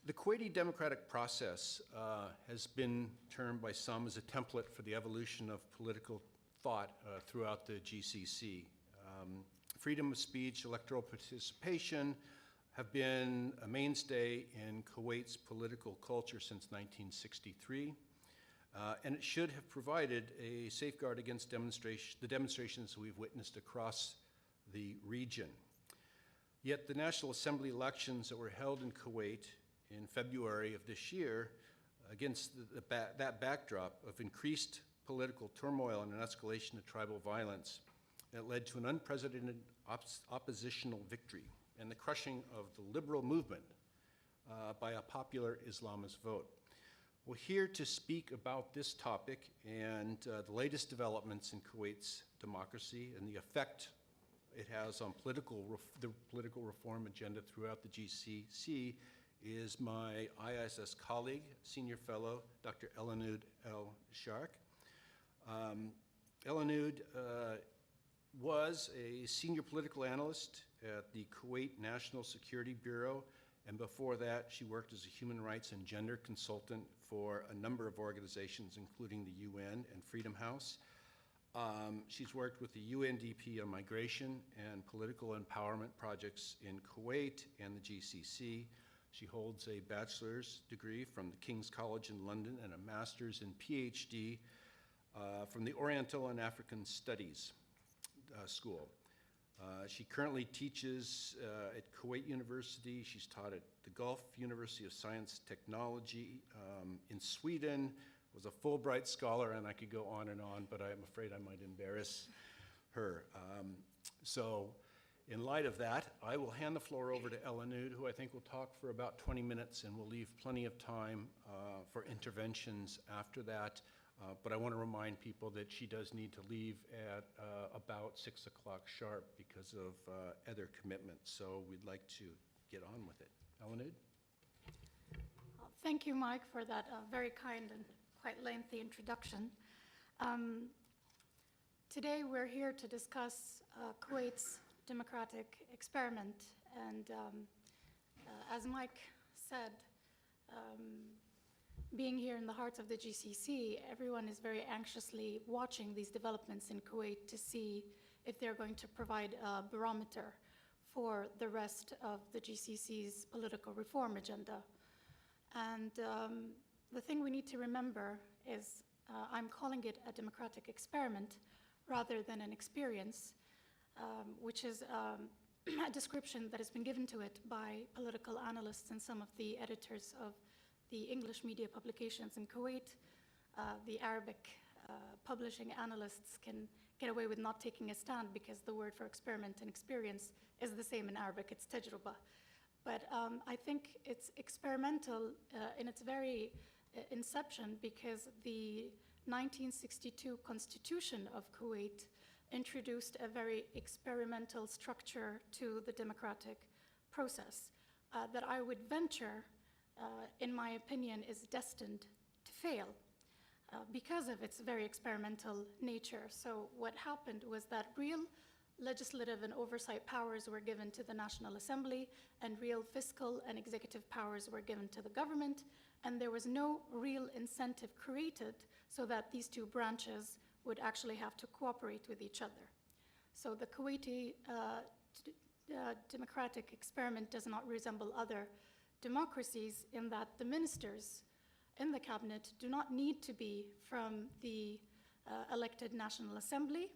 The Kuwaiti democratic process has been termed by some as a template for the evolution of political thought throughout the GCC. Freedom of speech, electoral participation have been a mainstay in Kuwait's political culture since 1963, and it should have provided a safeguard against the demonstrations we've witnessed across the region. Yet the National Assembly elections that were held in Kuwait in February of this year, against that backdrop of increased political turmoil and an escalation of tribal violence, that led to an unprecedented oppositional victory and the crushing of the liberal movement by a popular Islamist vote. We're here to speak about this topic and the latest developments in Kuwait's democracy and the effect it has on the political reform agenda throughout the GCC is my IISS colleague, Senior Fellow, Dr. Alanoud Al Sharekh. Alanoud was a senior political analyst at the Kuwait National Security Bureau, and before that she worked as a human rights and gender consultant for a number of organizations, including the UN and Freedom House. She's worked with the UNDP on migration and political empowerment projects in Kuwait and the GCC. She holds a bachelor's degree from the King's College in London and a master's and PhD from the Oriental and African Studies School. She currently teaches at Kuwait University. She's taught at the Gulf University of Science and Technology in Sweden, was a Fulbright scholar, and I could go on, but I'm afraid I might embarrass her. So in light of that, I will hand the floor over to Alanoud, who I think will talk for about 20 minutes, and we'll leave plenty of time for interventions after that. But I want to remind people that she does need to leave at about 6 o'clock sharp because of other commitments. So we'd like to get on with it. Alanoud? Thank you, Mike, for that very kind and quite lengthy introduction. Today we're here to discuss Kuwait's democratic experiment, and as Mike said, being here in the heart of the GCC, everyone is very anxiously watching these developments in Kuwait to see if they're going to provide a barometer for the rest of the GCC's political reform agenda. And the thing we need to remember is I'm calling it a democratic experiment rather than an experience, which is a description that has been given to it by political analysts and some of the editors of the English media publications in Kuwait. The Arabic publishing analysts can get away with not taking a stand because the word for experiment and experience is the same in Arabic, it's tajruba. But I think it's experimental in its very inception because the 1962 Constitution of Kuwait introduced a very experimental structure to the democratic process that I would venture, in my opinion, is destined to fail because of its very experimental nature. So what happened was that real legislative and oversight powers were given to the National Assembly, and real fiscal and executive powers were given to the government, and there was no real incentive created so that these two branches would actually have to cooperate with each other. So the Kuwaiti democratic experiment does not resemble other democracies in that the ministers in the cabinet do not need to be from the elected National Assembly.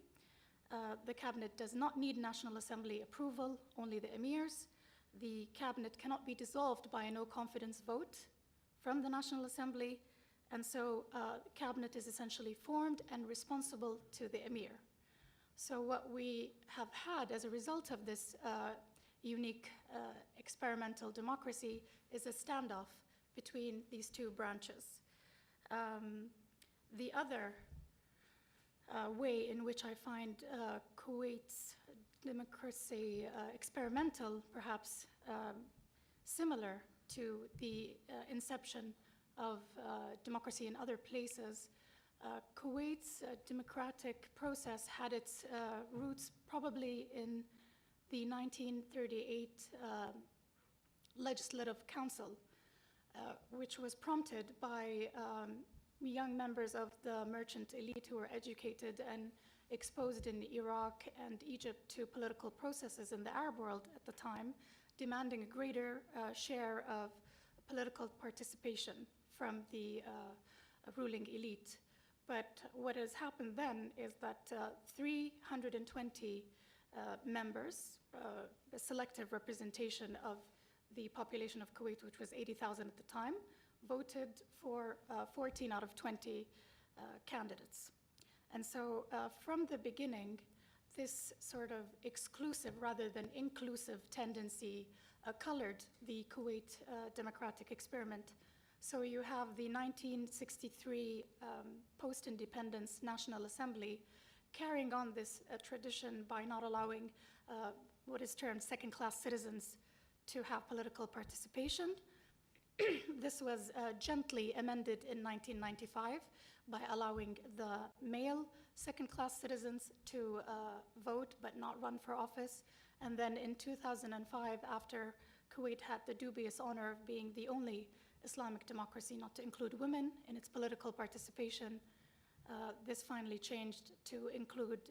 The cabinet does not need National Assembly approval, only the emirs. The cabinet cannot be dissolved by a no confidence vote from the National Assembly, and so cabinet is essentially formed and responsible to the emir. So what we have had as a result of this unique experimental democracy is a standoff between these two branches. The other way in which I find Kuwait's democracy experimental, perhaps similar to the inception of democracy in other places, Kuwait's democratic process had its roots probably in the 1938 Legislative Council, which was prompted by young members of the merchant elite who were educated and exposed in Iraq and Egypt to political processes in the Arab world at the time, demanding a greater share of political participation from the ruling elite. But what has happened then is that 320 members, a selective representation of the population of Kuwait, which was 80,000 at the time, voted for 14 out of 20 candidates. And so from the beginning, this sort of exclusive rather than inclusive tendency colored the Kuwait democratic experiment. So you have the 1963 post-independence National Assembly carrying on this tradition by not allowing what is termed second-class citizens to have political participation. This was gently amended in 1995 by allowing the male second-class citizens to vote but not run for office. And then in 2005, after Kuwait had the dubious honor of being the only Islamic democracy not to include women in its political participation, this finally changed to include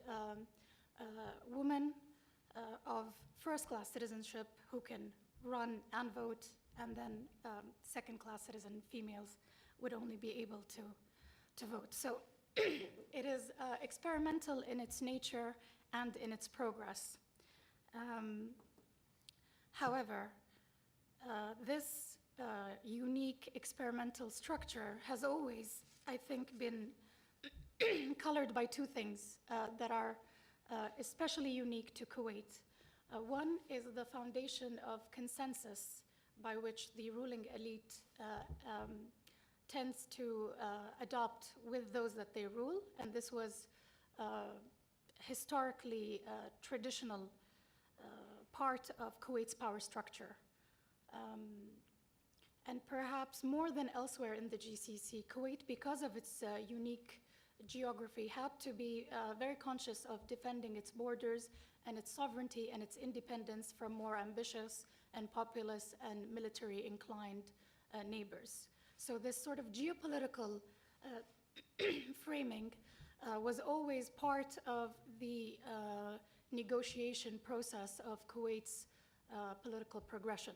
women of first-class citizenship who can run and vote, and then second-class citizen females would only be able to vote. So it is experimental in its nature and in its progress. However, this unique experimental structure has always, I think, been colored by two things that are especially unique to Kuwait. One is the foundation of consensus by which the ruling elite tends to adopt with those that they rule, and this was historically traditional part of Kuwait's power structure. And perhaps more than elsewhere in the GCC, Kuwait, because of its unique geography, had to be very conscious of defending its borders and its sovereignty and its independence from more ambitious and populous and military inclined neighbors. So this sort of geopolitical framing was always part of the negotiation process of Kuwait's political progression.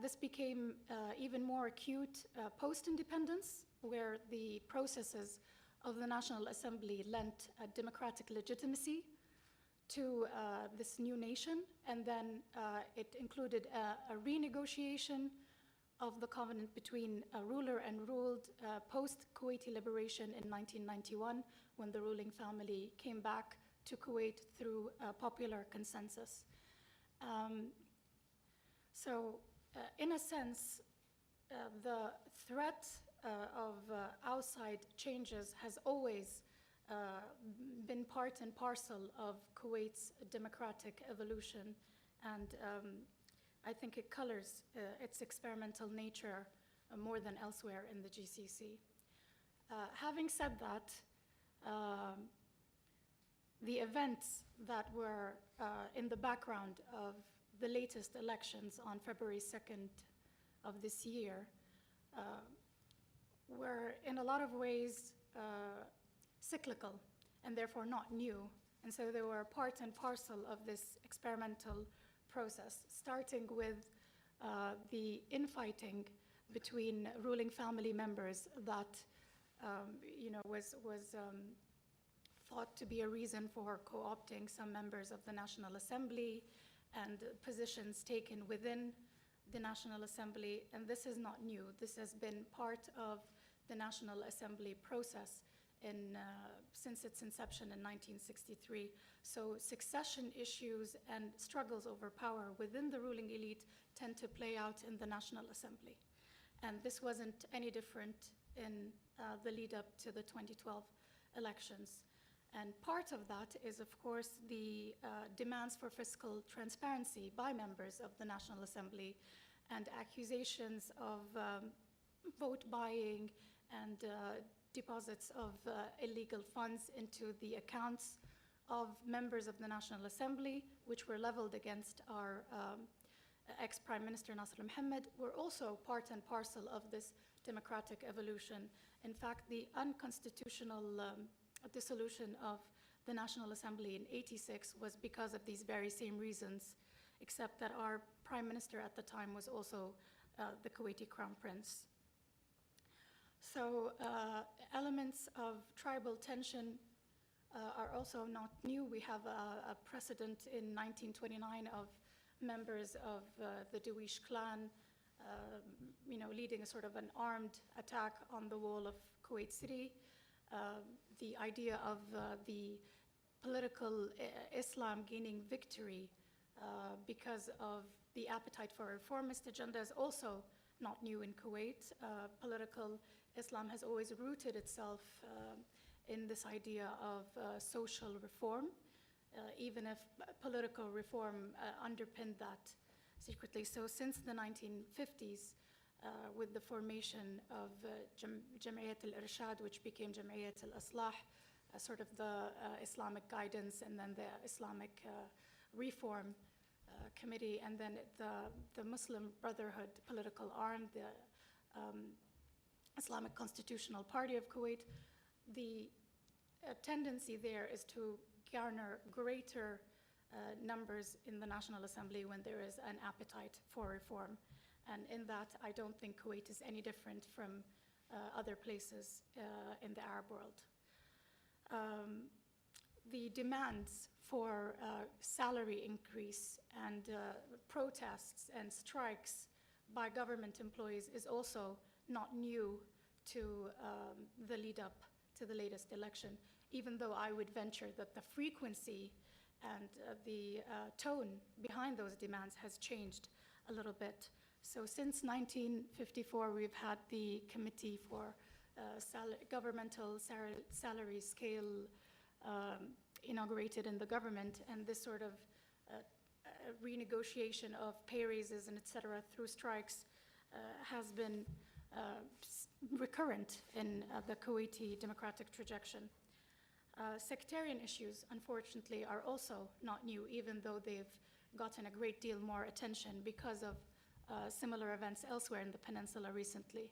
This became even more acute post-independence, where the processes of the National Assembly lent a democratic legitimacy to this new nation, and then it included a renegotiation of the covenant between ruler and ruled post-Kuwaiti liberation in 1991, when the ruling family came back to Kuwait through popular consensus. In a sense, the threat of outside changes has always been part and parcel of Kuwait's democratic evolution, and I think it colors its experimental nature more than elsewhere in the GCC. Having said that, the events that were in the background of the latest elections on February 2nd of this year were in a lot of ways cyclical and therefore not new. And so they were part and parcel of this experimental process, starting with the infighting between ruling family members that was thought to be a reason for co-opting some members of the National Assembly and positions taken within the National Assembly. And this is not new. This has been part of the National Assembly process since its inception in 1963. So succession issues and struggles over power within the ruling elite tend to play out in the National Assembly. And this wasn't any different in the lead up to the 2012 elections. And part of that is, of course, the demands for fiscal transparency by members of the National Assembly and accusations of vote buying and deposits of illegal funds into the accounts of members of the National Assembly, which were leveled against our ex-Prime Minister Nasser Mohammed were also part and parcel of this democratic evolution. In fact, the unconstitutional dissolution of the National Assembly in '86 was because of these very same reasons, except that our Prime Minister at the time was also the Kuwaiti Crown Prince. So elements of tribal tension are also not new. We have a precedent in 1929 of members of the Dawish clan leading a sort of an armed attack on the wall of Kuwait City. The idea of the political Islam gaining victory because of the appetite for a reformist agenda is also not new in Kuwait. Political Islam has always rooted itself in this idea of social reform, even if political reform underpinned that secretly. So since the 1950s, with the formation of Jam'iyat al-Irshad, which became Jam'iyat al-Islah, sort of the Islamic guidance, and then the Islamic reform committee, and then the Muslim Brotherhood political arm, the Islamic Constitutional Party of Kuwait, the tendency there is to garner greater numbers in the National Assembly when there is an appetite for reform. And in that, I don't think Kuwait is any different from other places in the Arab world. The demands for salary increase and protests and strikes by government employees is also not new to the lead up to the latest election, even though I would venture that the frequency and the tone behind those demands has changed a little bit. So since 1954, we've had the Committee for Governmental Salary Scale inaugurated in the government, and this sort of renegotiation of pay raises and et cetera through strikes has been recurrent in the Kuwaiti democratic trajectory. Sectarian issues, unfortunately, are also not new, even though they've gotten a great deal more attention because of similar events elsewhere in the peninsula recently.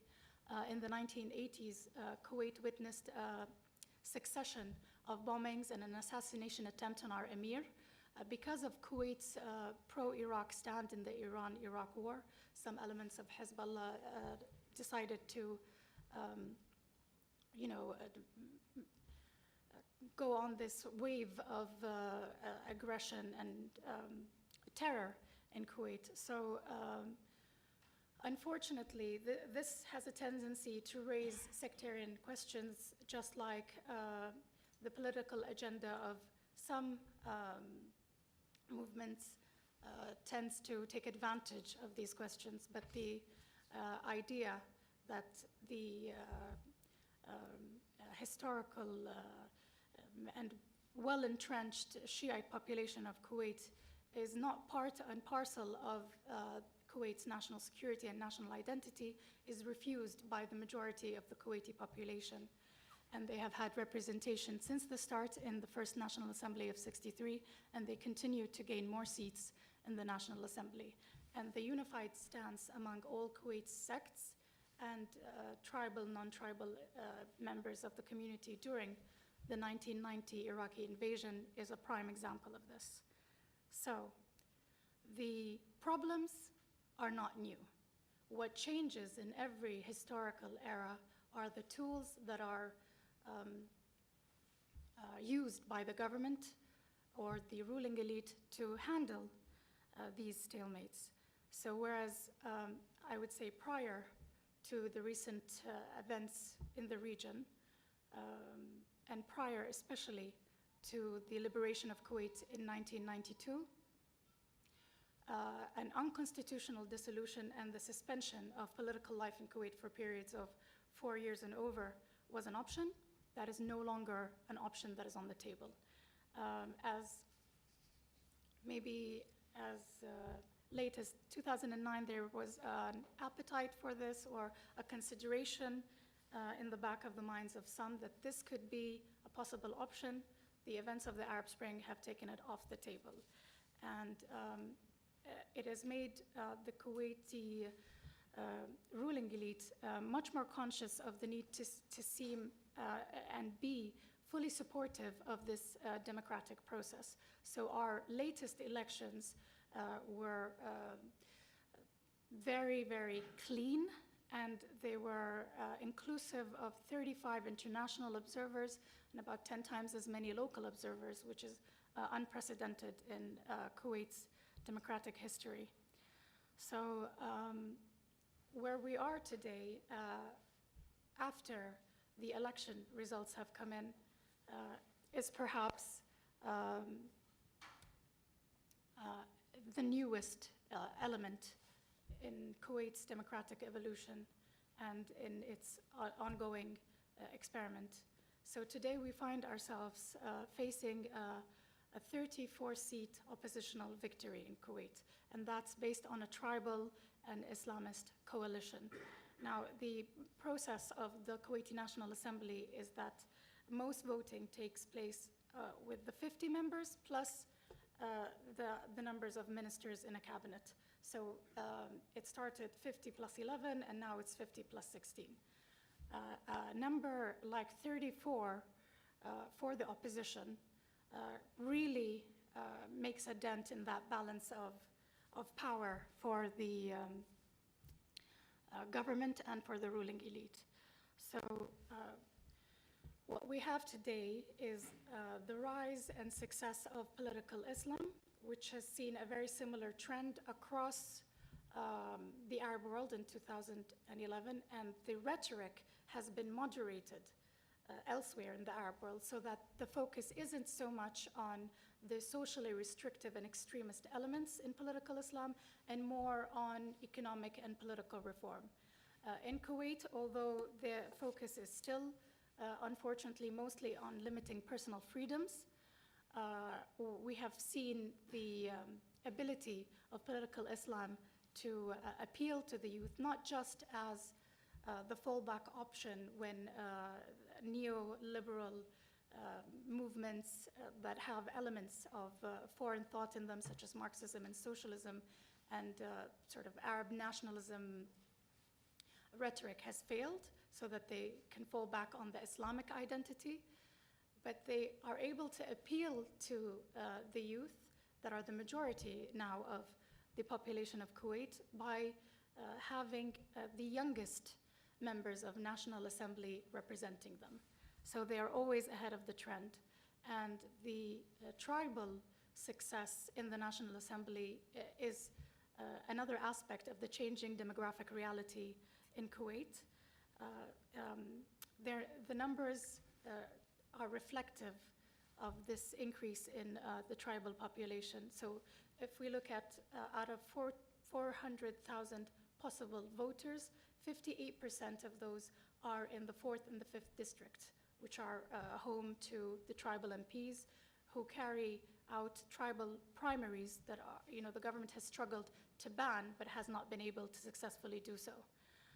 In the 1980s, Kuwait witnessed a succession of bombings and an assassination attempt on our emir. Because of Kuwait's pro-Iraq stand in the Iran-Iraq war, some elements of Hezbollah decided to go on this wave of aggression and terror in Kuwait. So unfortunately, this has a tendency to raise sectarian questions, just like the political agenda of some movements tends to take advantage of these questions. But the idea that the historical and well-entrenched Shiite population of Kuwait is not part and parcel of Kuwait's national security and national identity is refused by the majority of the Kuwaiti population. And they have had representation since the start in the first National Assembly of '63, and they continue to gain more seats in the National Assembly. And the unified stance among all Kuwait's sects and tribal, non-tribal members of the community during the 1990 Iraqi invasion is a prime example of this. So the problems are not new. What changes in every historical era are the tools that are used by the government or the ruling elite to handle these stalemates. So whereas I would say prior to the recent events in the region, and prior especially to the liberation of Kuwait in 1992, an unconstitutional dissolution and the suspension of political life in Kuwait for periods of 4 years and over was an option. That is no longer an option that is on the table. As late as 2009, there was an appetite for this or a consideration in the back of the minds of some that this could be a possible option. The events of the Arab Spring have taken it off the table. And it has made the Kuwaiti ruling elite much more conscious of the need to seem and be fully supportive of this democratic process. So our latest elections were very, very clean, and they were inclusive of 35 international observers and about 10 times as many local observers, which is unprecedented in Kuwait's democratic history. So where we are today, after the election results have come in, is perhaps the newest element in Kuwait's democratic evolution and in its ongoing experiment. So today we find ourselves facing a 34-seat oppositional victory in Kuwait, and that's based on a tribal and Islamist coalition. Now, the process of the Kuwaiti National Assembly is that most voting takes place with the 50 members plus the numbers of ministers in a cabinet. So it started 50 plus 11, and now it's 50 plus 16. A number like 34 for the opposition really makes a dent in that balance of power for the government and for the ruling elite. So what we have today is the rise and success of political Islam, which has seen a very similar trend across the Arab world in 2011, and the rhetoric has been moderated elsewhere in the Arab world, so that the focus isn't so much on the socially restrictive and extremist elements in political Islam and more on economic and political reform. In Kuwait, although the focus is still, unfortunately, mostly on limiting personal freedoms, we have seen the ability of political Islam to appeal to the youth, not just as the fallback option when neoliberal movements that have elements of foreign thought in them, such as Marxism and socialism and sort of Arab nationalism rhetoric has failed, so that they can fall back on the Islamic identity. But they are able to appeal to the youth that are the majority now of the population of Kuwait by having the youngest members of National Assembly representing them. So they are always ahead of the trend. And the tribal success in the National Assembly is another aspect of the changing demographic reality in Kuwait. The numbers are reflective of this increase in the tribal population. So if we look at out of 400,000 possible voters, 58% of those are in the 4th and the 5th district, which are home to the tribal MPs who carry out tribal primaries that are, the government has struggled to ban but has not been able to successfully do so.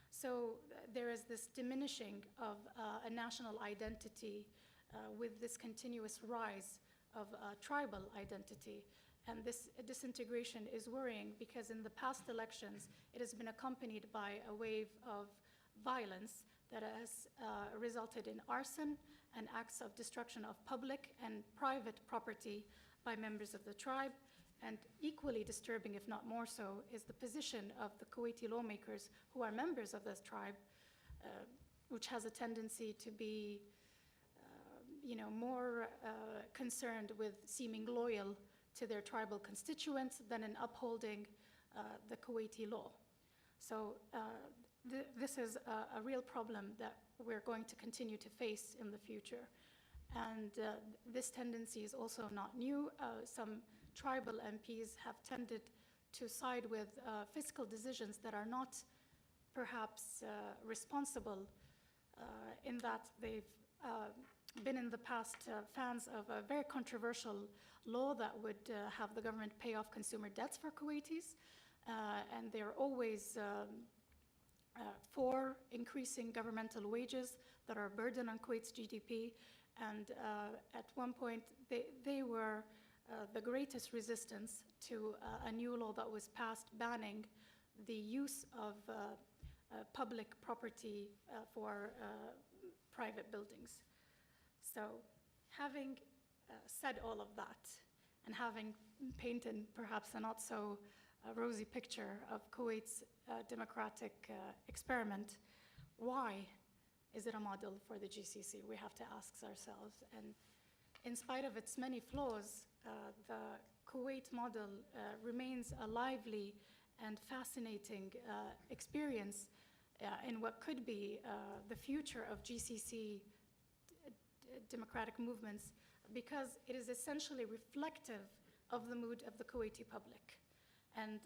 So there is this diminishing of a national identity with this continuous rise of tribal identity. And this disintegration is worrying because in the past elections, it has been accompanied by a wave of violence that has resulted in arson and acts of destruction of public and private property by members of the tribe. And equally disturbing, if not more so, is the position of the Kuwaiti lawmakers who are members of this tribe, which has a tendency to be more concerned with seeming loyal to their tribal constituents than in upholding the Kuwaiti law. So this is a real problem that we're going to continue to face in the future. And this tendency is also not new. Some tribal MPs have tended to side with fiscal decisions that are not perhaps responsible in that they've been in the past fans of a very controversial law that would have the government pay off consumer debts for Kuwaitis. And they're always for increasing governmental wages that are a burden on Kuwait's GDP. And at one point, they were the greatest resistance to a new law that was passed banning the use of public property for private buildings. So having said all of that, and having painted perhaps a not so rosy picture of Kuwait's democratic experiment, why is it a model for the GCC? We have to ask ourselves. And in spite of its many flaws, the Kuwait model remains a lively and fascinating experience in what could be the future of GCC democratic movements, because it is essentially reflective of the mood of the Kuwaiti public. And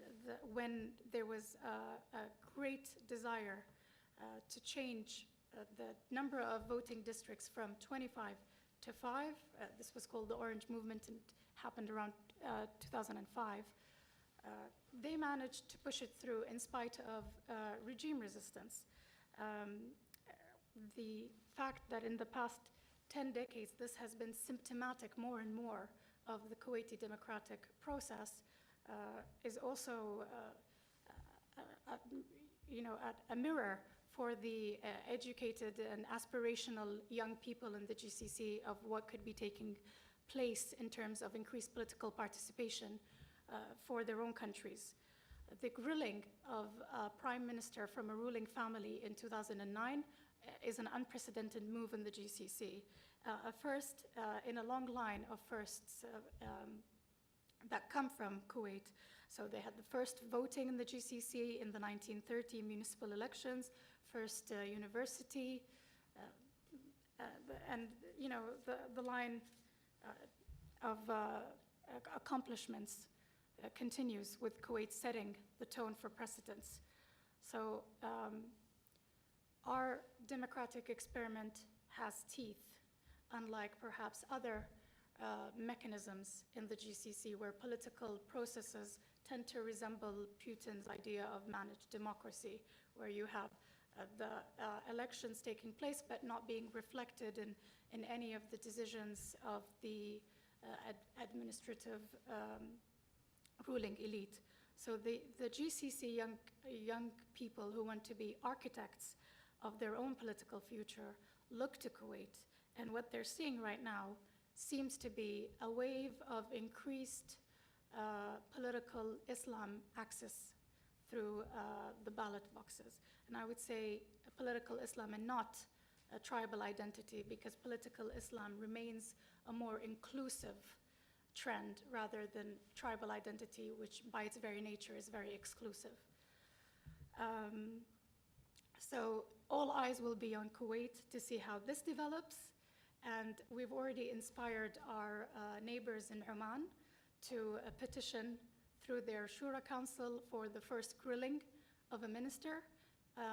when there was a great desire to change the number of voting districts from 25 to 5, this was called the Orange Movement and happened around 2005, they managed to push it through in spite of regime resistance. The fact that in the past 10 decades, this has been symptomatic more and more of the Kuwaiti democratic process is also a mirror for the educated and aspirational young people in the GCC of what could be taking place in terms of increased political participation for their own countries. The grilling of a prime minister from a ruling family in 2009 is an unprecedented move in the GCC. A first in a long line of firsts that come from Kuwait. So they had the first voting in the GCC in the 1930 municipal elections, first university, and the line of accomplishments continues with Kuwait setting the tone for precedence. So our democratic experiment has teeth, unlike perhaps other mechanisms in the GCC where political processes tend to resemble Putin's idea of managed democracy, where you have the elections taking place but not being reflected in any of the decisions of the administrative ruling elite. So the GCC young people who want to be architects of their own political future look to Kuwait, and what they're seeing right now seems to be a wave of increased political Islam access through the ballot boxes. And I would say political Islam and not a tribal identity, because political Islam remains a more inclusive trend rather than tribal identity, which by its very nature is very exclusive. So all eyes will be on Kuwait to see how this develops. And we've already inspired our neighbors in Oman to petition through their Shura Council for the first grilling of a minister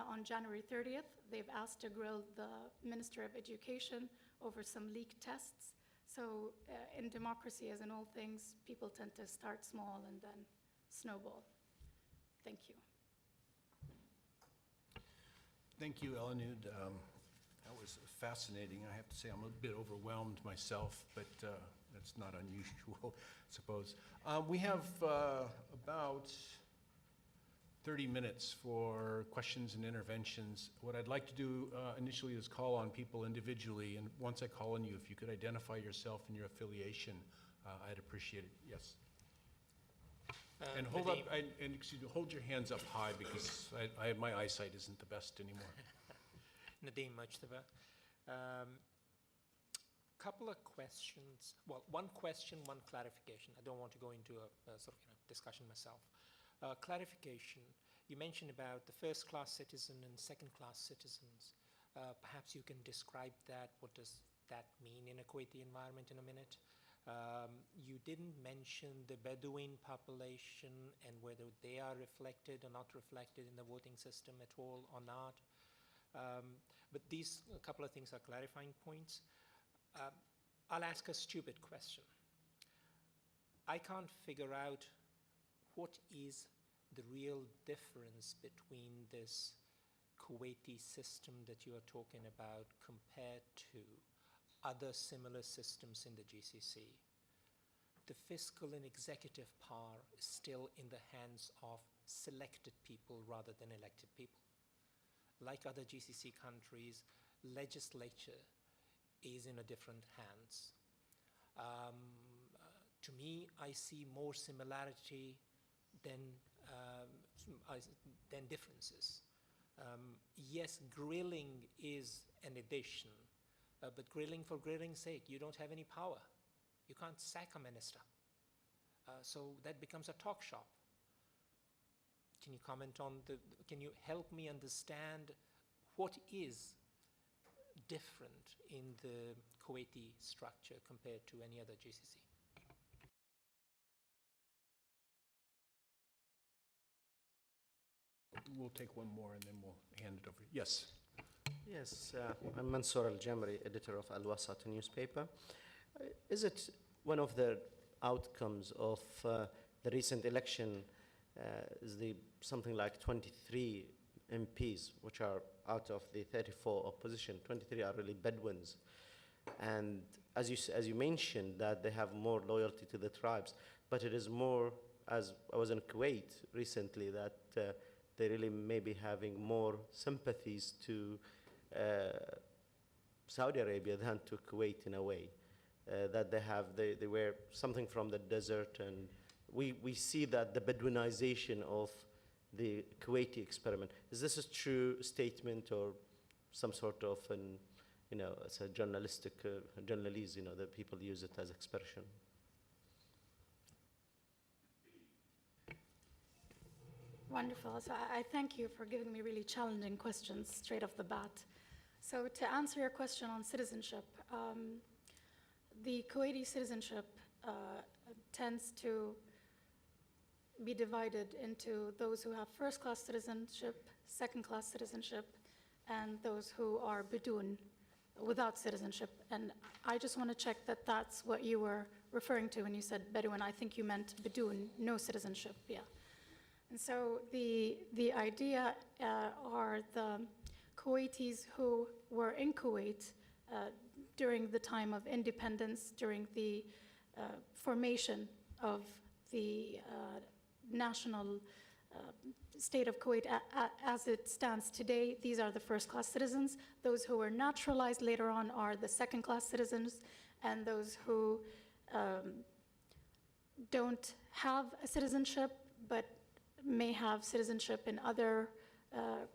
on January 30th. They've asked to grill the Minister of Education over some leaked tests. So in democracy, as in all things, people tend to start small and then snowball. Thank you. Thank you, Alanoud. That was fascinating. I have to say I'm a bit overwhelmed myself, but that's not unusual, I suppose. We have about 30 minutes for questions and interventions. What I'd like to do initially is call on people individually, and once I call on you, if you could identify yourself and your affiliation, I'd appreciate it. Yes. And hold up, and excuse me, hold your hands up high, because my eyesight isn't the best anymore. Nadeem Mujtaba. Couple of questions. Well, one question, one clarification. I don't want to go into a sort of discussion myself. Clarification. You mentioned about the first-class citizen and second-class citizens. Perhaps you can describe that. What does that mean in a Kuwaiti environment in a minute? You didn't mention the Bedouin population and whether they are reflected or not reflected in the voting system at all or not. But these a couple of things are clarifying points. I'll ask a stupid question. I can't figure out what is the real difference between this Kuwaiti system that you are talking about compared to other similar systems in the GCC. the fiscal and executive power is still in the hands of selected people rather than elected people. Like other GCC countries, legislature is in a different hands. To me, I see more similarity than differences. Yes, grilling is an addition, but grilling for grilling's sake, you don't have any power. You can't sack a minister. So that becomes a talk shop. Can you comment on can you help me understand what is different in the Kuwaiti structure compared to any other GCC? We'll take one more and then we'll hand it over. Yes. Yes, I'm Mansour Al-Jamri, editor of Al-Wasat newspaper. Is it one of the outcomes of the recent election is something like 23 MPs, which are out of the 34 opposition, 23 are really Bedouins. And as you mentioned, that they have more loyalty to the tribes, but it is more, as I was in Kuwait recently, that they really may be having more sympathies to Saudi Arabia than to Kuwait in a way. That they were something from the desert, and we see that the Bedouinization of the Kuwaiti experiment. Is this a true statement or some sort of it's a journalistic, journalese, that people use it as expression? Wonderful. So I thank you for giving me really challenging questions straight off the bat. So to answer your question on citizenship, the Kuwaiti citizenship tends to be divided into those who have first-class citizenship, second-class citizenship, and those who are Bedouin without citizenship. And I just want to check that that's what you were referring to when you said Bedouin. I think you meant Bedouin, no citizenship, yeah. And so the idea are the Kuwaitis who were in Kuwait during the time of independence, during the formation of the national state of Kuwait as it stands today. These are the first-class citizens. Those who were naturalized later on are the second-class citizens, and those who don't have a citizenship but may have citizenship in other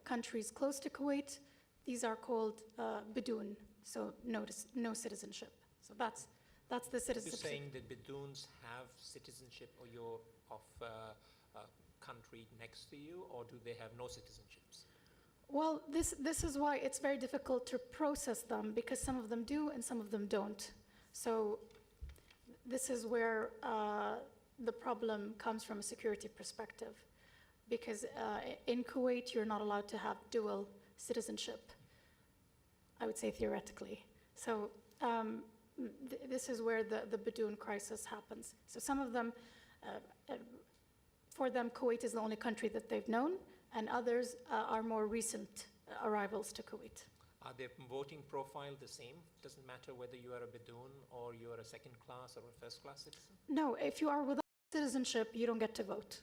countries close to Kuwait, these are called Bedouin, so no citizenship. So that's the citizenship. You're saying that Bedouins have citizenship or you're of country next to you, or do they have no citizenships? Well, this is why it's very difficult to process them, because some of them do and some of them don't. So this is where the problem comes from a security perspective, because in Kuwait you're not allowed to have dual citizenship, I would say theoretically. So this is where the Bedouin crisis happens. So some of them, for them, Kuwait is the only country that they've known, and others are more recent arrivals to Kuwait. Are their voting profile the same? Doesn't matter whether you are a Bedouin or you are a second class or a first class citizen? No, if you are without citizenship, you don't get to vote.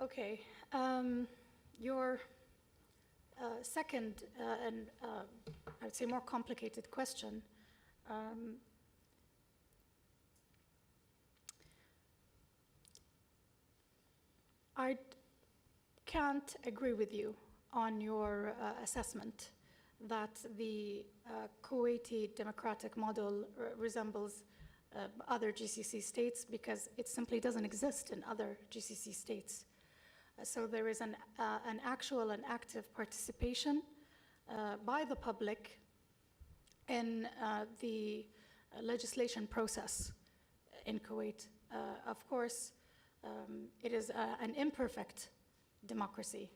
Okay. Your second and I would say more complicated question. I can't agree with you on your assessment that the Kuwaiti democratic model resembles other GCC states, because it simply doesn't exist in other GCC states. So there is an actual and active participation by the public in the legislation process in Kuwait. Of course, it is an imperfect democracy,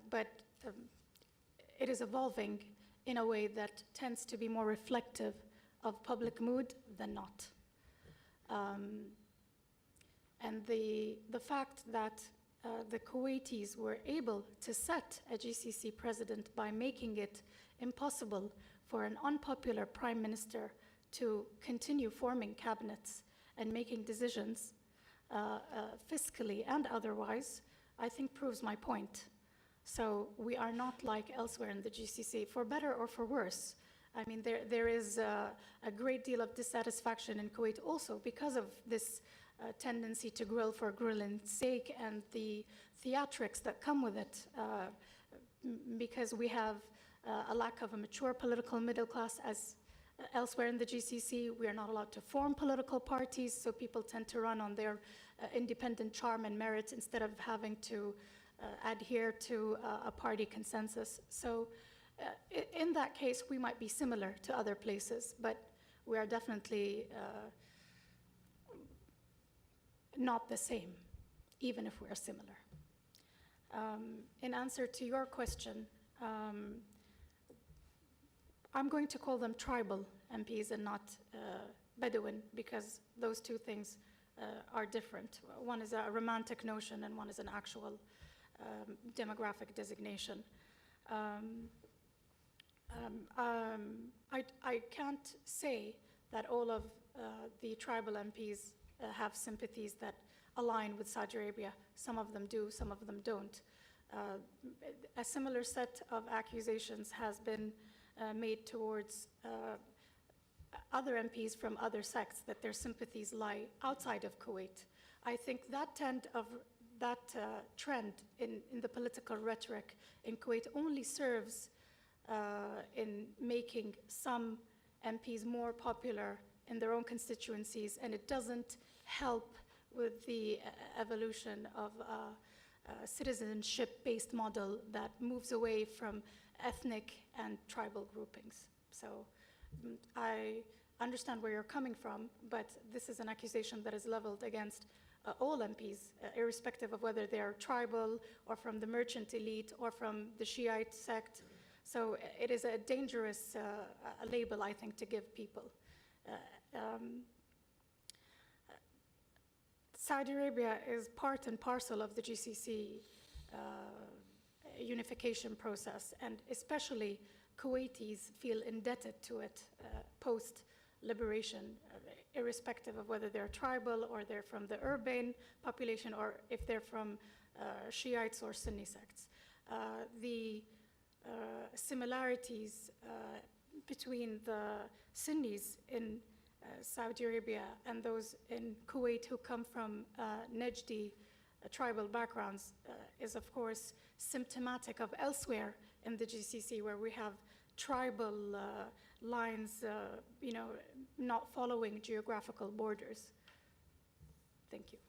but it is evolving in a way that tends to be more reflective of public mood than not. And the fact that the Kuwaitis were able to set a GCC president by making it impossible for an unpopular prime minister to continue forming cabinets and making decisions fiscally and otherwise, I think proves my point. So we are not like elsewhere in the GCC, for better or for worse. I mean, there is a great deal of dissatisfaction in Kuwait also because of this tendency to grill for grilling's sake and the theatrics that come with it, because we have a lack of a mature political middle class as elsewhere in the GCC. We are not allowed to form political parties, so people tend to run on their independent charm and merit instead of having to adhere to a party consensus. So in that case, we might be similar to other places, but we are definitely not the same, even if we are similar. In answer to your question, I'm going to call them tribal MPs and not Bedouin, because those two things are different. One is a romantic notion and one is an actual demographic designation. I can't say that all of the tribal MPs have sympathies that align with Saudi Arabia. Some of them do, some of them don't. A similar set of accusations has been made towards other MPs from other sects, that their sympathies lie outside of Kuwait. I think that trend in the political rhetoric in Kuwait only serves in making some MPs more popular in their own constituencies, and it doesn't help with the evolution of a citizenship-based model that moves away from ethnic and tribal groupings. So I understand where you're coming from, but this is an accusation that is leveled against all MPs, irrespective of whether they're tribal or from the merchant elite or from the Shiite sect. So it is a dangerous label, I think, to give people. Saudi Arabia is part and parcel of the GCC unification process, and especially Kuwaitis feel indebted to it post-liberation, irrespective of whether they're tribal or they're from the urban population or if they're from Shiites or Sunni sects. The similarities between the Sunnis in Saudi Arabia and those in Kuwait who come from Najdi tribal backgrounds is of course symptomatic of elsewhere in the GCC, where we have tribal lines, not following geographical borders. Thank you.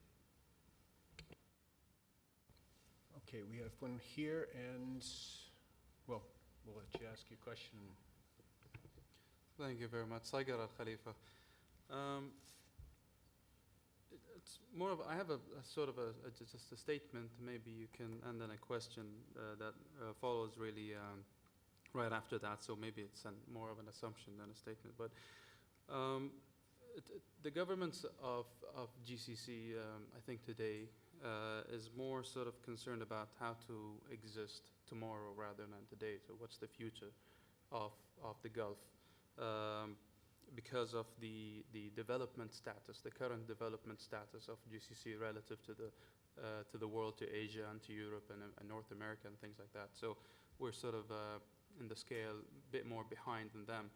Okay, we have one here, and, well, we'll let you ask your question. Thank you very much. Saigar Al Khalifa. It's more of, I have a sort of just a statement, maybe you can, and then a question that follows really right after that, so maybe it's more of an assumption than a statement. But the governments of GCC, I think today, is more sort of concerned about how to exist tomorrow rather than today. So what's the future of the Gulf? Because of the development status, the current development status of GCC relative to the world, to Asia and to Europe and North America and things like that. So we're sort of in the scale a bit more behind than them.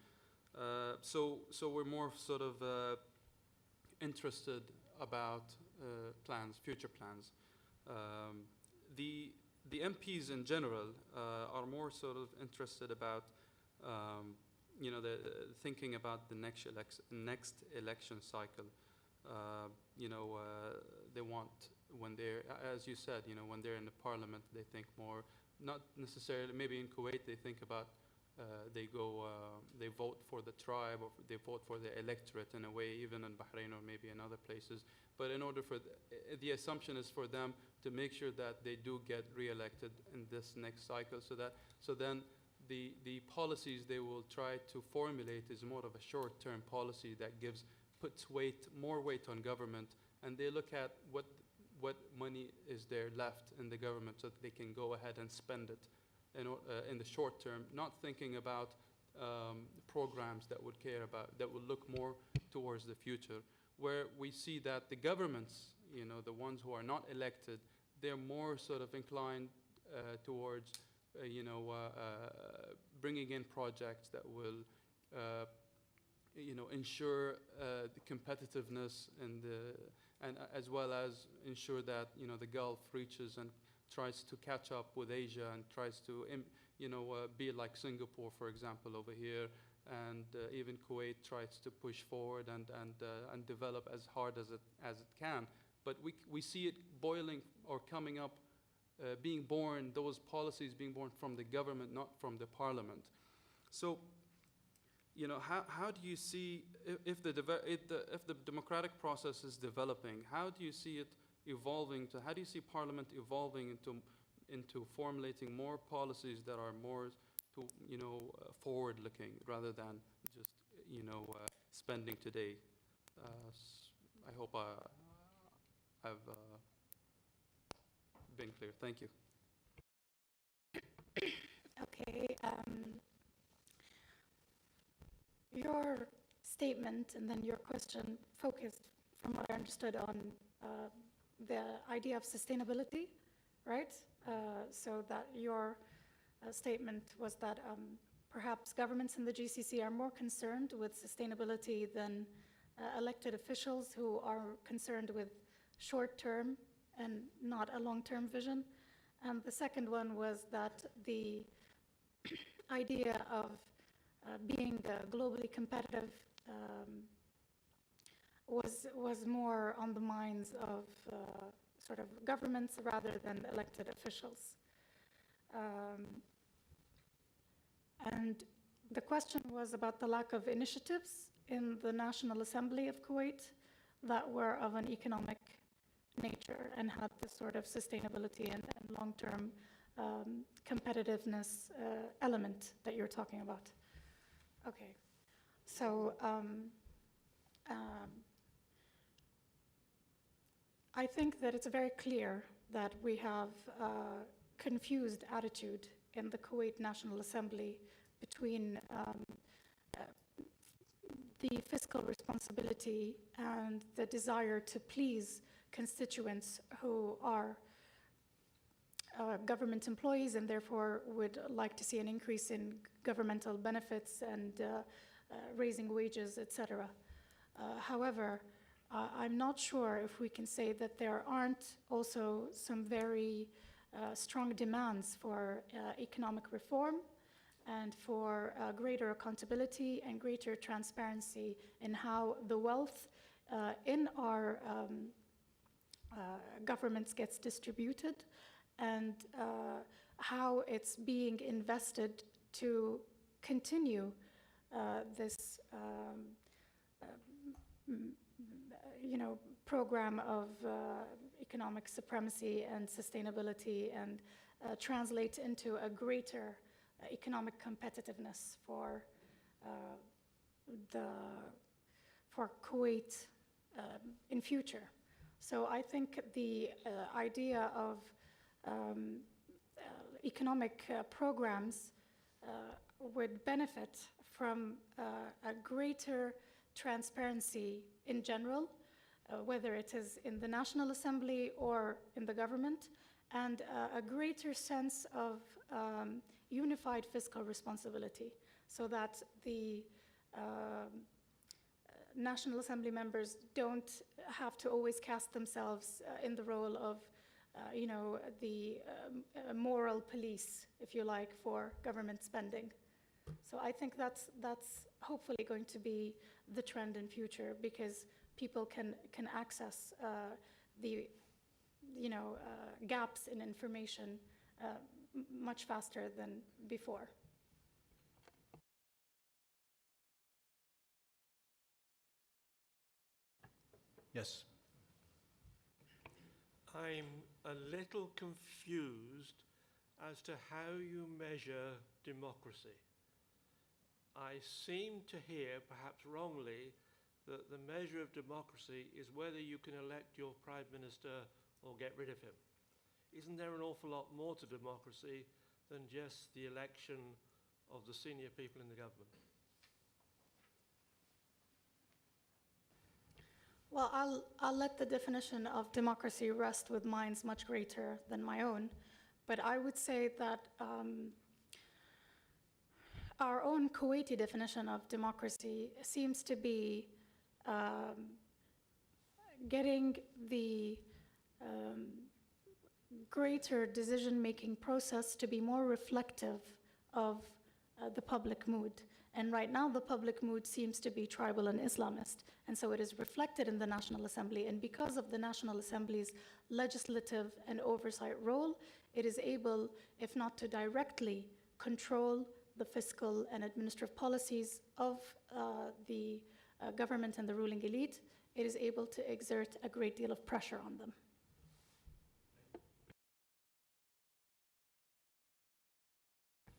So we're more sort of interested about plans, future plans. The MPs in general are more sort of interested about thinking about the next election cycle. They want, when they're, as you said, when they're in the parliament, they think more, not necessarily, maybe in Kuwait they think about, they vote for the tribe, or they vote for the electorate in a way, even in Bahrain or maybe in other places. But in order for, the assumption is for them to make sure that they do get re-elected in this next cycle, so then the policies they will try to formulate is more of a short-term policy that puts more weight on government, and they look at what money is there left in the government so that they can go ahead and spend it in the short term, not thinking about programs that would care about, that would look more towards the future, where we see that the governments, the ones who are not elected, they're more sort of inclined towards, bringing in projects that will, ensure the competitiveness and as well as ensure that the Gulf reaches and tries to catch up with Asia and tries to be like Singapore, for example, over here, and even Kuwait tries to push forward and develop as hard as it can. But we see it boiling or coming up, being born, those policies being born from the government, not from the parliament. So, how do you see, if the democratic process is developing, how do you see it evolving how do you see Parliament evolving into formulating more policies that are more forward-looking rather than just, spending today? I hope I've been clear. Thank you. Okay. Your statement and then your question focused, from what I understood, on the idea of sustainability, right? So that your statement was that perhaps governments in the GCC are more concerned with sustainability than elected officials who are concerned with short-term and not a long-term vision. And the second one was that the idea of being globally competitive was more on the minds of sort of governments rather than elected officials. And the question was about the lack of initiatives in the National Assembly of Kuwait that were of an economic nature and had the sort of sustainability and long-term competitiveness element that you're talking about. Okay, so I think that it's very clear that we have a confused attitude in the Kuwait National Assembly between the fiscal responsibility and the desire to please constituents who are government employees and therefore would like to see an increase in governmental benefits and raising wages, etc. However, I'm not sure if we can say that there aren't also some very strong demands for economic reform and for greater accountability and greater transparency in how the wealth in our governments gets distributed and how it's being invested to continue this program of economic supremacy and sustainability and translate into a greater economic competitiveness for Kuwait in future. So I think the idea of economic programs would benefit from a greater transparency in general, whether it is in the National Assembly or in the government, and a greater sense of unified fiscal responsibility, so that the National Assembly members don't have to always cast themselves in the role of the moral police, if you like, for government spending. So I think that's hopefully going to be the trend in future, because people can access the gaps in information much faster than before. Yes. I'm a little confused as to how you measure democracy. I seem to hear, perhaps wrongly, that the measure of democracy is whether you can elect your Prime Minister or get rid of him. Isn't there an awful lot more to democracy than just the election of the senior people in the government? Well, I'll let the definition of democracy rest with minds much greater than my own, but I would say that our own Kuwaiti definition of democracy seems to be getting the greater decision-making process to be more reflective of the public mood. And right now, the public mood seems to be tribal and Islamist. And so it is reflected in the National Assembly. And because of the National Assembly's legislative and oversight role, it is able, if not to directly control the fiscal and administrative policies of the government and the ruling elite, it is able to exert a great deal of pressure on them.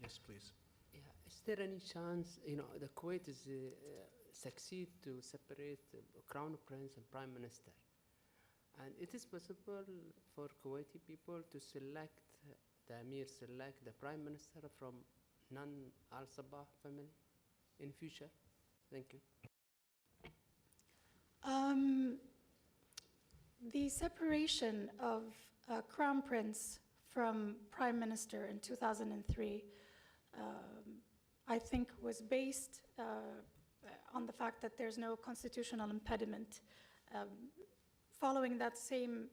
Yes, please. Yeah, is there any chance, the Kuwait is succeed to separate the Crown Prince and Prime Minister? And it is possible for Kuwaiti people to select, the Emir select the Prime Minister from non-Al-Sabah family in future? Thank you. The separation of Crown Prince from Prime Minister in 2003, I think was based on the fact that there's no constitutional impediment. Following that same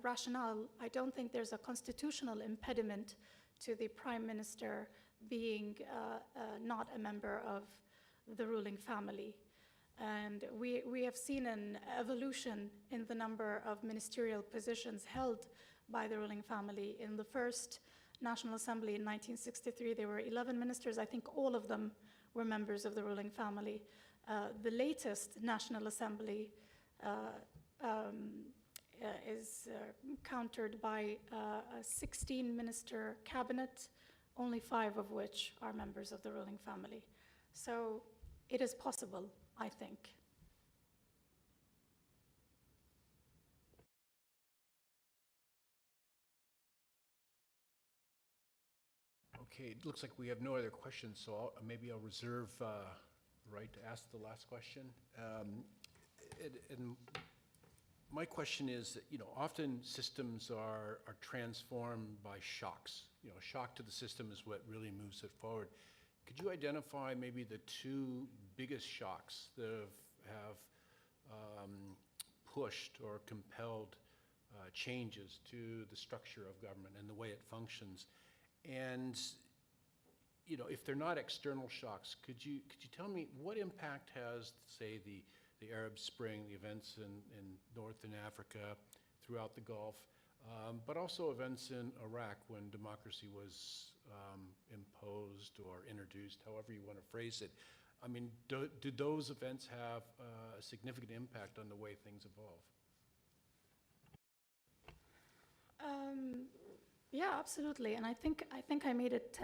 rationale, I don't think there's a constitutional impediment to the Prime Minister being not a member of the ruling family. And we have seen an evolution in the number of ministerial positions held by the ruling family. In the first National Assembly in 1963, there were 11 ministers. I think all of them were members of the ruling family. The latest National Assembly is countered by a 16-minister cabinet, only 5 of which are members of the ruling family. So it is possible, I think. Okay, it looks like we have no other questions, so maybe I'll reserve right to ask the last question. And my question is that, often systems are transformed by shocks. Shock to the system is what really moves it forward. Could you identify maybe the 2 biggest shocks that have pushed or compelled changes to the structure of government and the way it functions? And if they're not external shocks, could you tell me what impact has, say, the Arab Spring, the events in Northern Africa, throughout the Gulf, but also events in Iraq when democracy was imposed or introduced, however you want to phrase it. I mean, do those events have a significant impact on the way things evolve? Yeah, absolutely. And I think I made it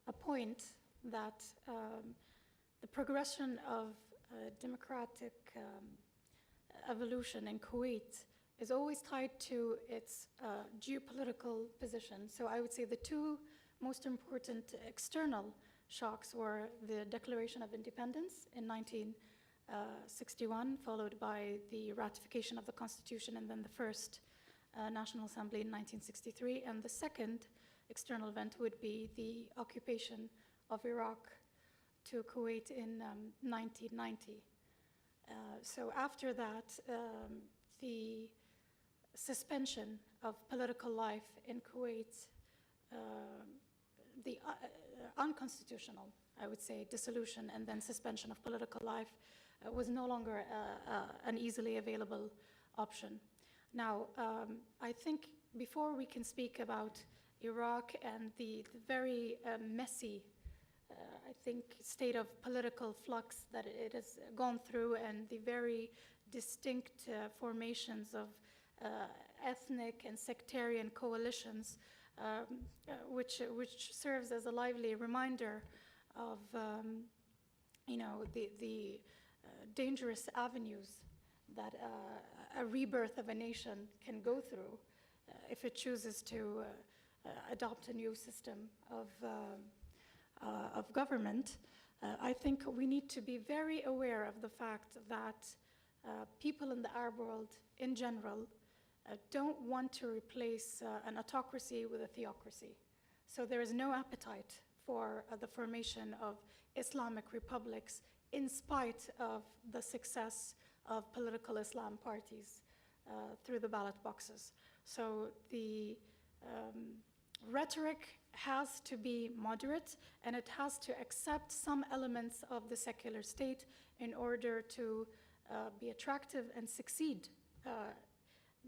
a point that the progression of democratic evolution in Kuwait is always tied to its geopolitical position. So I would say the 2 most important external shocks were the Declaration of Independence in 1961, followed by the ratification of the Constitution, and then the first National Assembly in 1963. And the second external event would be the occupation of Iraq to Kuwait in 1990. So after that, the suspension of political life in Kuwait, the unconstitutional, I would say, dissolution and then suspension of political life was no longer an easily available option. Now, I think before we can speak about Iraq and the very messy, I think, state of political flux that it has gone through, and the very distinct formations of ethnic and sectarian coalitions, which serves as a lively reminder of the dangerous avenues that a rebirth of a nation can go through if it chooses to adopt a new system of government, I think we need to be very aware of the fact that people in the Arab world in general don't want to replace an autocracy with a theocracy. So there is no appetite for the formation of Islamic republics in spite of the success of political Islam parties through the ballot boxes. So the rhetoric has to be moderate, and it has to accept some elements of the secular state in order to be attractive and succeed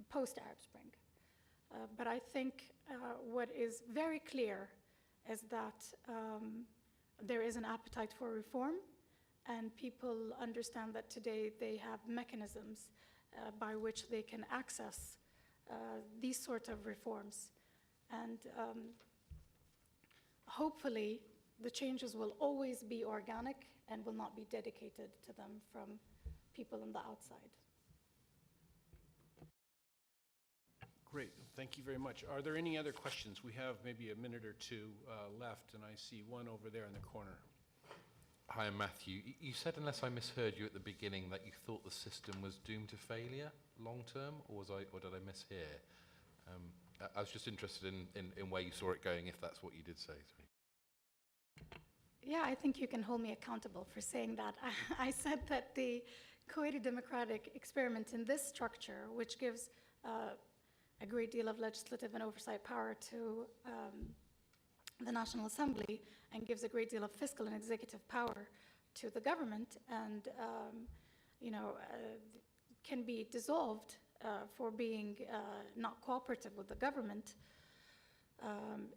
post-Arab Spring. But I think what is very clear is that there is an appetite for reform, and people understand that today they have mechanisms by which they can access these sort of reforms. And hopefully, the changes will always be organic and will not be dedicated to them from people on the outside. Great, thank you very much. Are there any other questions? We have maybe a minute or two left, and I see one over there in the corner. Hi, I'm Matthew. You said, unless I misheard you at the beginning, that you thought the system was doomed to failure long term, or did I mishear? I was just interested in where you saw it going, if that's what you did say. Sorry. Yeah, I think you can hold me accountable for saying that. I said that the Kuwaiti democratic experiment in this structure, which gives a great deal of legislative and oversight power to the National Assembly and gives a great deal of fiscal and executive power to the government, and can be dissolved for being not cooperative with the government,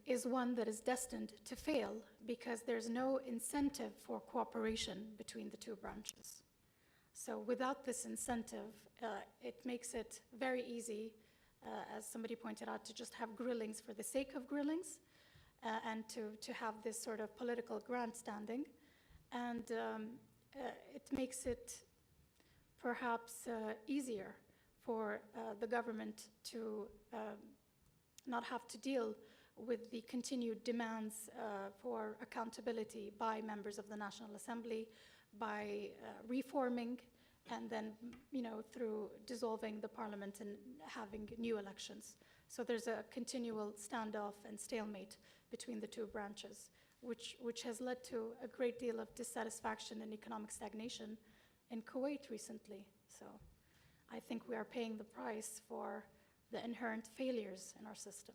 is one that is destined to fail because there's no incentive for cooperation between the two branches. So without this incentive, it makes it very easy, as somebody pointed out, to just have grillings for the sake of grillings, and to have this sort of political grandstanding. And it makes it perhaps easier for the government to not have to deal with the continued demands for accountability by members of the National Assembly, by reforming, and then through dissolving the parliament and having new elections. So there's a continual standoff and stalemate between the two branches, which has led to a great deal of dissatisfaction and economic stagnation in Kuwait recently. So I think we are paying the price for the inherent failures in our system.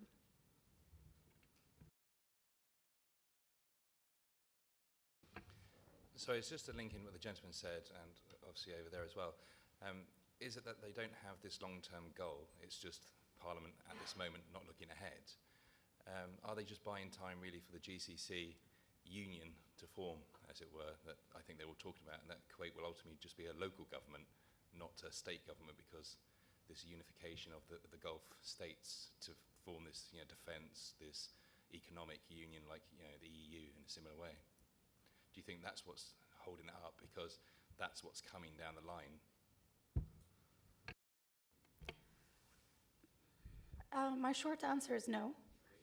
So it's just to link in what the gentleman said, and obviously over there as well. Is it that they don't have this long-term goal? It's just Parliament at this moment not looking ahead. Are they just buying time really for the GCC union to form, as it were, that I think they were talking about, and that Kuwait will ultimately just be a local government, not a state government, because this unification of the Gulf states to form this defence, this economic union like the EU in a similar way. Do you think that's what's holding it up, because that's what's coming down the line? My short answer is no,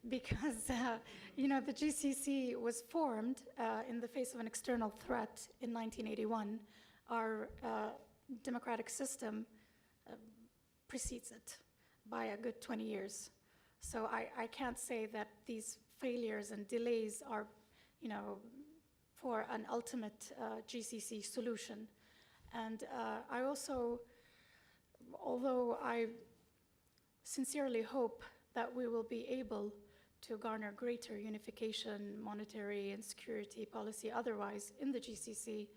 because the GCC was formed in the face of an external threat in 1981. Our democratic system precedes it by a good 20 years. So I can't say that these failures and delays are, for an ultimate GCC solution. And I also, although I sincerely hope that we will be able to garner greater unification, monetary and security policy otherwise in the GCC,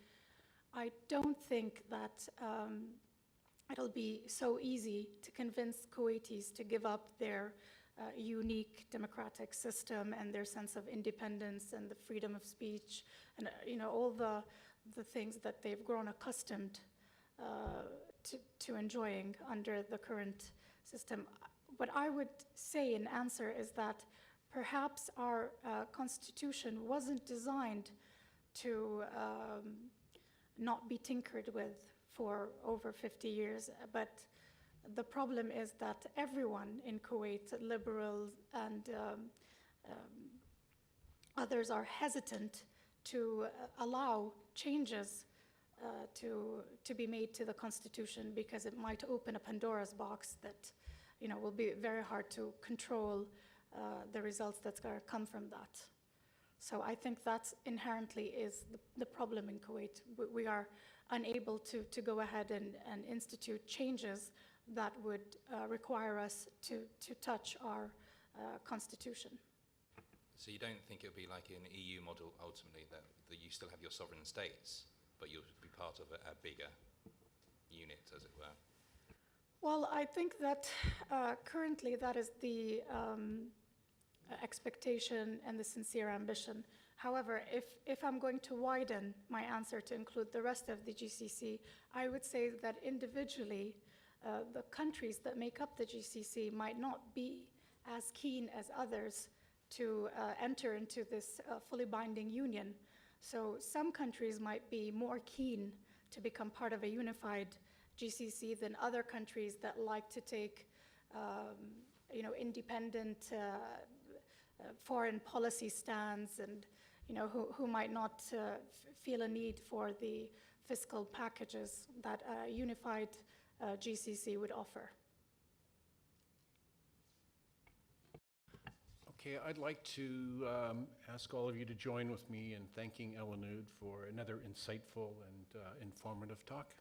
I don't think that it'll be so easy to convince Kuwaitis to give up their unique democratic system and their sense of independence and the freedom of speech and all the things that they've grown accustomed to enjoying under the current system. What I would say in answer is that perhaps our constitution wasn't designed to not be tinkered with for over 50 years, but the problem is that everyone in Kuwait, liberals and others are hesitant to allow changes to be made to the Constitution because it might open a Pandora's box that, will be very hard to control the results that's going to come from that. So I think that inherently is the problem in Kuwait. We are unable to go ahead and institute changes that would require us to touch our Constitution. So you don't think it would be like an EU model ultimately, that you still have your sovereign states, but you'll be part of a bigger unit, as it were? Well, I think that currently that is the expectation and the sincere ambition. However, if I'm going to widen my answer to include the rest of the GCC, I would say that individually, the countries that make up the GCC might not be as keen as others to enter into this fully binding union. So some countries might be more keen to become part of a unified GCC than other countries that like to take, independent foreign policy stands, and who might not feel a need for the fiscal packages that a unified GCC would offer. Okay, I'd like to ask all of you to join with me in thanking Alanoud for another insightful and informative talk.